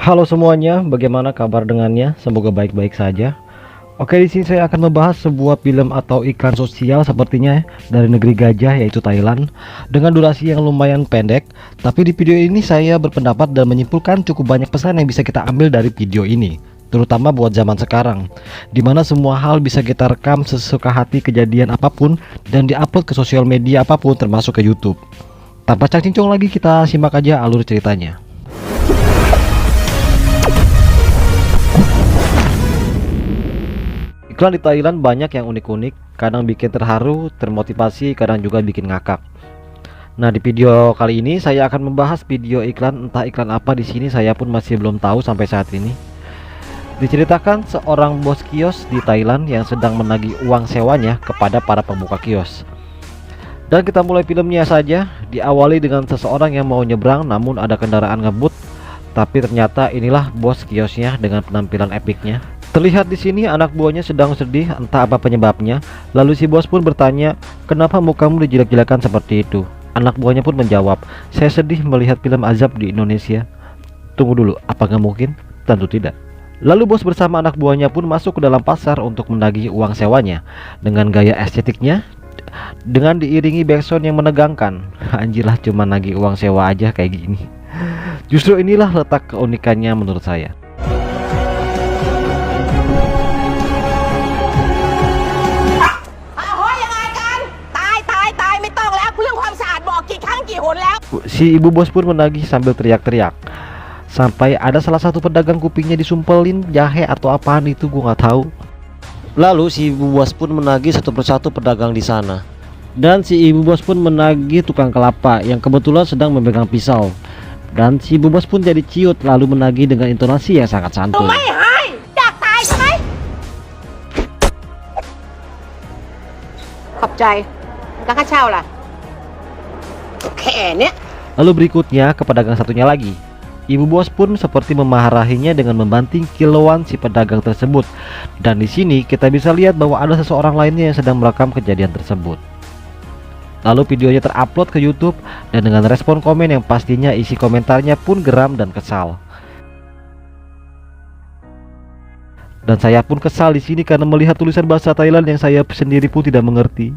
Halo semuanya, bagaimana kabar dengannya? Semoga baik-baik saja. Oke, di sini saya akan membahas sebuah film atau iklan sosial sepertinya dari negeri gajah yaitu Thailand dengan durasi yang lumayan pendek. Tapi di video ini saya berpendapat dan menyimpulkan cukup banyak pesan yang bisa kita ambil dari video ini, terutama buat zaman sekarang, dimana semua hal bisa kita rekam sesuka hati kejadian apapun dan diupload ke sosial media apapun termasuk ke YouTube. Tanpa cang-cincong lagi, kita simak aja alur ceritanya. Iklan di Thailand banyak yang unik-unik, kadang bikin terharu, termotivasi, kadang juga bikin ngakak. Nah, di video kali ini saya akan membahas video iklan, entah iklan apa di sini saya pun masih belum tahu sampai saat ini. Diceritakan seorang bos kios di Thailand yang sedang menagih uang sewanya kepada para pembuka kios. Dan kita mulai filmnya saja, diawali dengan seseorang yang mau nyebrang namun ada kendaraan ngebut, tapi ternyata inilah bos kiosnya dengan penampilan epicnya. Terlihat di sini anak buahnya sedang sedih, entah apa penyebabnya. Lalu si bos pun bertanya, "Kenapa mukamu dijelek-jelekan seperti itu?" Anak buahnya pun menjawab, "Saya sedih melihat film azab di Indonesia." Tunggu dulu, apa nggak mungkin? Tentu tidak. Lalu bos bersama anak buahnya pun masuk ke dalam pasar untuk menagih uang sewanya dengan gaya estetiknya, dengan diiringi backsound yang menegangkan. Anjirlah, cuma nagih uang sewa aja kayak gini. Justru inilah letak keunikannya menurut saya. Si ibu bos pun menagih sambil teriak-teriak. Sampai ada salah satu pedagang kupingnya disumpelin jahe atau apaan itu, gua nggak tahu. Lalu si ibu bos pun menagih satu persatu pedagang di sana. Dan si ibu bos pun menagih tukang kelapa yang kebetulan sedang memegang pisau. Dan si ibu bos pun jadi ciut lalu menagih dengan intonasi yang sangat santuy. Lalu berikutnya ke pedagang satunya lagi. Ibu bos pun seperti memarahinya dengan membanting kiloan si pedagang tersebut. Dan di sini kita bisa lihat bahwa ada seseorang lainnya yang sedang merekam kejadian tersebut. Lalu videonya terupload ke YouTube dan dengan respon komen yang pastinya isi komentarnya pun geram dan kesal. Dan saya pun kesal di sini karena melihat tulisan bahasa Thailand yang saya sendiri pun tidak mengerti.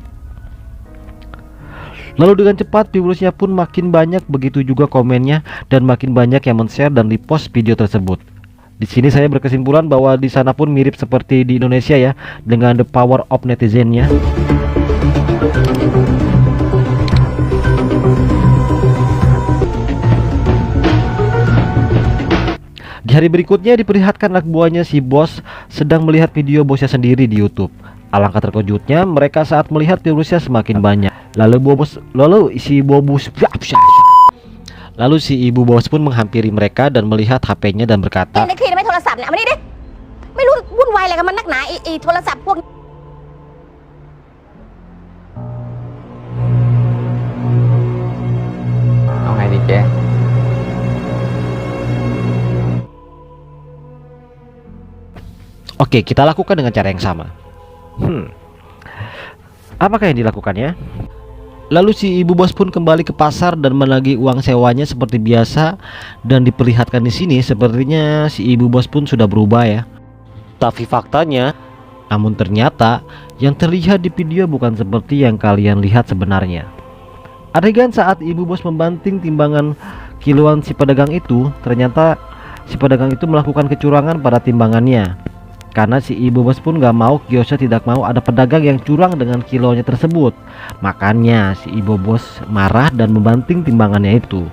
Lalu dengan cepat viewersnya pun makin banyak, begitu juga komennya dan makin banyak yang men-share dan repost video tersebut. Di sini saya berkesimpulan bahwa di sana pun mirip seperti di Indonesia ya, dengan the power of netizennya. Di hari berikutnya diperlihatkan anak buahnya si bos sedang melihat video bosnya sendiri di YouTube. Alangkah terkejutnya mereka saat melihat viewersnya semakin banyak. Lalu si ibu bos pun menghampiri mereka dan melihat HP-nya dan berkata, "Oke, kita lakukan dengan cara yang sama." Apakah yang dilakukannya? Lalu si ibu bos pun kembali ke pasar dan menagih uang sewanya seperti biasa. Dan diperlihatkan di sini sepertinya si ibu bos pun sudah berubah ya. Tapi faktanya, namun ternyata yang terlihat di video bukan seperti yang kalian lihat sebenarnya. Adegan saat ibu bos membanting timbangan kiloan si pedagang itu, ternyata si pedagang itu melakukan kecurangan pada timbangannya. Karena si ibu bos pun gak mau, kiosnya tidak mau ada pedagang yang curang dengan kilonya tersebut. Makanya si ibu bos marah dan membanting timbangannya itu.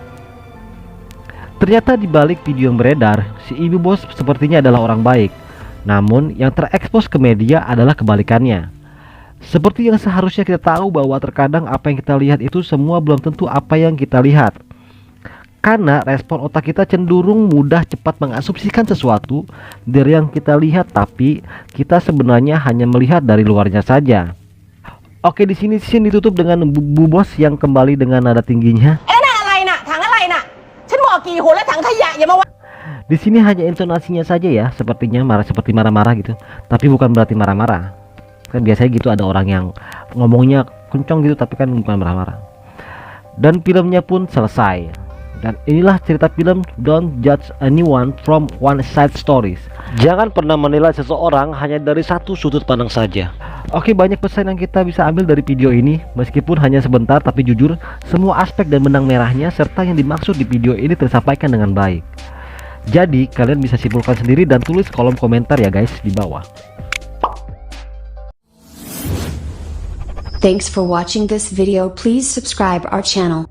Ternyata di balik video yang beredar, si ibu bos sepertinya adalah orang baik. Namun yang terekspos ke media adalah kebalikannya. Seperti yang seharusnya kita tahu bahwa terkadang apa yang kita lihat itu semua belum tentu apa yang kita lihat. Karena respon otak kita cenderung mudah cepat mengasumsikan sesuatu dari yang kita lihat, tapi kita sebenarnya hanya melihat dari luarnya saja. Oke, di sini scene ditutup dengan bu bos yang kembali dengan nada tingginya. Di sini hanya intonasinya saja ya, sepertinya marah, seperti marah-marah gitu. Tapi bukan berarti marah-marah. Kan biasanya gitu ada orang yang ngomongnya kencang gitu, tapi kan bukan marah-marah. Dan filmnya pun selesai. Dan inilah cerita film Don't Judge Anyone from One Side Stories. Jangan pernah menilai seseorang hanya dari satu sudut pandang saja. Oke, banyak pesan yang kita bisa ambil dari video ini. Meskipun hanya sebentar, tapi jujur semua aspek dan benang merahnya serta yang dimaksud di video ini tersampaikan dengan baik. Jadi kalian bisa simpulkan sendiri dan tulis kolom komentar ya guys di bawah. Thanks for watching this video. Please subscribe our channel.